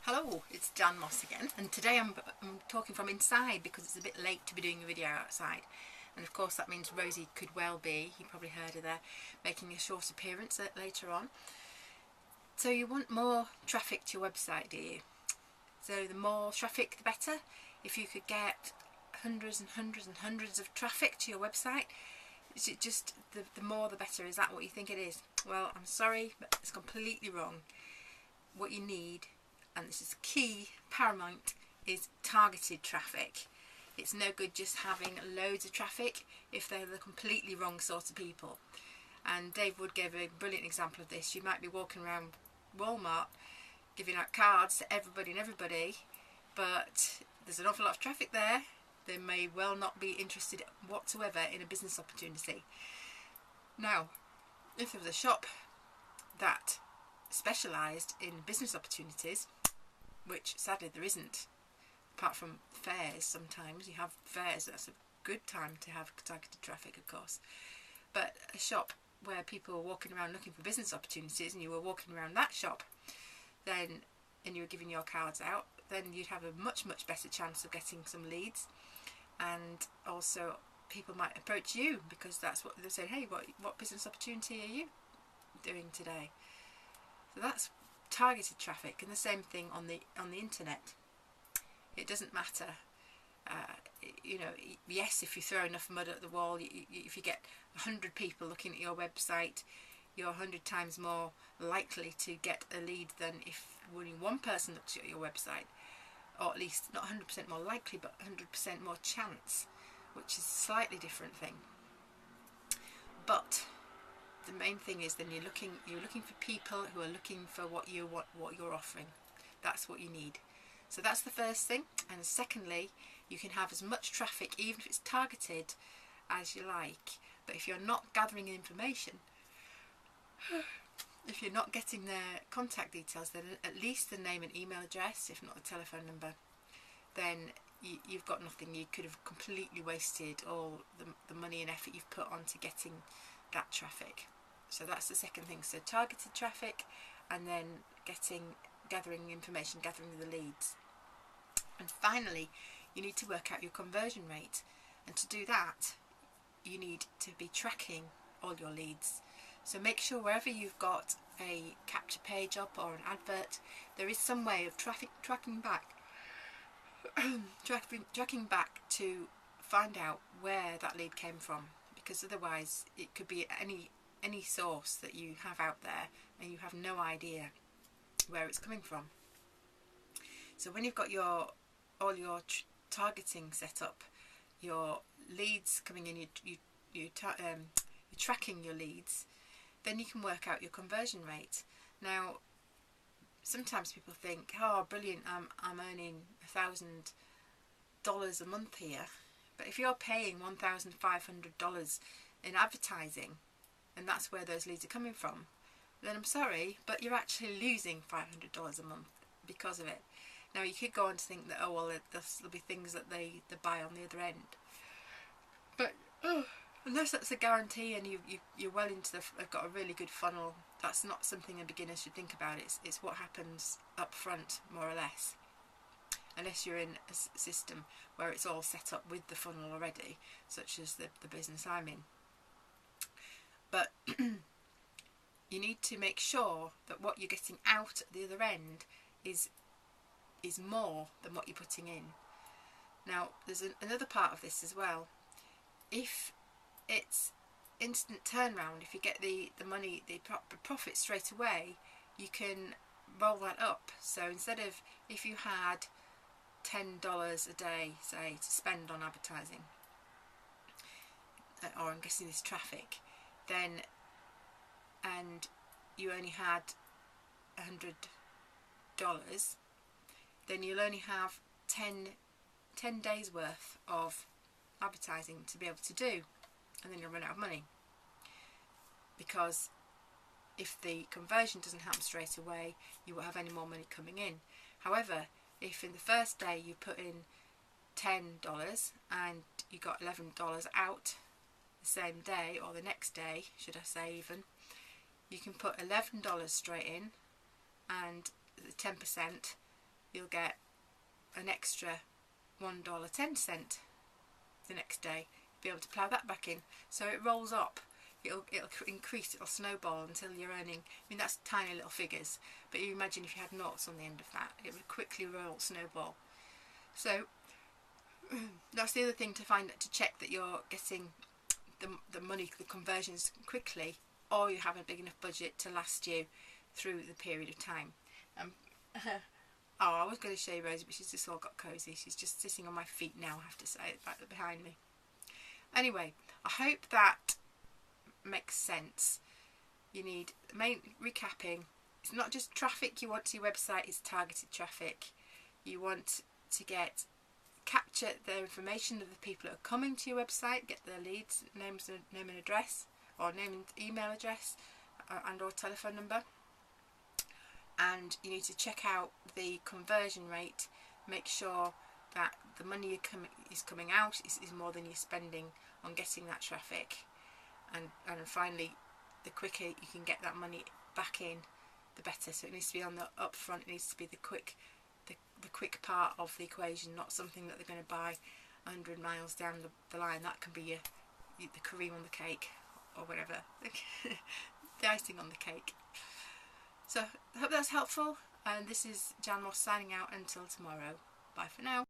Hello, it's Jan Moss again, and today I'm talking from inside because it's a bit late to be doing a video outside, and of course that means Rosie could well be, you probably heard her there, making a short appearance later on. So you want more traffic to your website, do you? So the more traffic the better. If you could get hundreds and hundreds and hundreds of traffic to your website, is it just the more the better? Is that what you think it is? Well, I'm sorry, but it's completely wrong. What you need, and this is key, paramount, is targeted traffic. It's no good just having loads of traffic if they're the completely wrong sort of people. And Dave Wood gave a brilliant example of this. You might be walking around Walmart giving out cards to everybody and everybody, but there's an awful lot of traffic there. They may well not be interested whatsoever in a business opportunity. Now, if there was a shop that specialised in business opportunities, which sadly there isn't, apart from fairs. Sometimes you have fairs, that's a good time to have targeted traffic, of course, but a shop where people are walking around looking for business opportunities and you were walking around that shop then and you were giving your cards out, then you'd have a much better chance of getting some leads, and also people might approach you because that's what they're saying, hey, what business opportunity are you doing today? So that's targeted traffic. And the same thing on the internet. It doesn't matter, you know, yes, if you throw enough mud at the wall, if you get 100 people looking at your website, you're 100 times more likely to get a lead than if only one person looks at your website, or at least not 100% more likely, but 100% more chance, which is a slightly different thing. But the main thing is then you're looking for people who are looking for what you're offering. That's what you need. So that's the first thing. And secondly, you can have as much traffic, even if it's targeted, as you like. But if you're not gathering information, if you're not getting their contact details, then at least the name and email address, if not a telephone number, then you've got nothing. You could have completely wasted all the money and effort you've put onto getting that traffic. So that's the second thing. So targeted traffic, and then gathering information, gathering the leads. And finally, you need to work out your conversion rate. And to do that, you need to be tracking all your leads. So make sure wherever you've got a capture page up or an advert, there is some way of tracking back to find out where that lead came from, because otherwise it could be any source that you have out there and you have no idea where it's coming from. So when you've got all your targeting set up, your leads coming in, you're tracking your leads, then you can work out your conversion rate. Now, sometimes people think, oh brilliant, I'm earning $1,000 a month here, but if you're paying $1,500 in advertising, and that's where those leads are coming from, then I'm sorry, but you're actually losing $500 a month because of it. Now you could go on to think that, oh well, there'll be things that they buy on the other end, but unless that's a guarantee and you're well into have got a really good funnel, that's not something a beginner should think about. It's what happens up front, more or less, unless you're in a system where it's all set up with the funnel already, such as the business I'm in. But you need to make sure that what you're getting out at the other end is more than what you're putting in. Now there's another part of this as well. If it's instant turnaround, if you get the money, the profit straight away, you can roll that up. So instead of, if you had $10 a day, say, to spend on advertising, or I'm guessing this traffic, then, and you only had $100, then you'll only have 10 days worth of advertising to be able to do, and then you'll run out of money, because if the conversion doesn't happen straight away, you won't have any more money coming in. However, if in the first day you put in $10 and you got $11 out the same day, or the next day should I say even, you can put $11 straight in, and the 10% you'll get an extra $1.10 the next day. Be able to plough that back in, so it rolls up. It'll increase, it'll snowball until you're earning, I mean that's tiny little figures, but you imagine if you had noughts on the end of that, it would quickly snowball. So that's the other thing to check that you're getting the money, the conversions quickly, or you have a big enough budget to last you through the period of time. Oh, I was going to show you Rosie, but she's just all got cosy. She's just sitting on my feet now, I have to say, back behind me. Anyway, I hope that makes sense. You need recapping. It's not just traffic you want to your website, it's targeted traffic. You want to capture the information of the people that are coming to your website, get their leads, name and address, or name and email address, and or telephone number. And you need to check out the conversion rate, make sure that the money is coming out is more than you're spending on getting that traffic. And finally, the quicker you can get that money back in, the better. So it needs to be on the upfront, it needs to be the quick part of the equation, not something that they're going to buy 100 miles down the line. That can be the cream on the cake, or whatever, the icing on the cake. So I hope that's helpful, and this is Jan Moss signing out until tomorrow. Bye for now.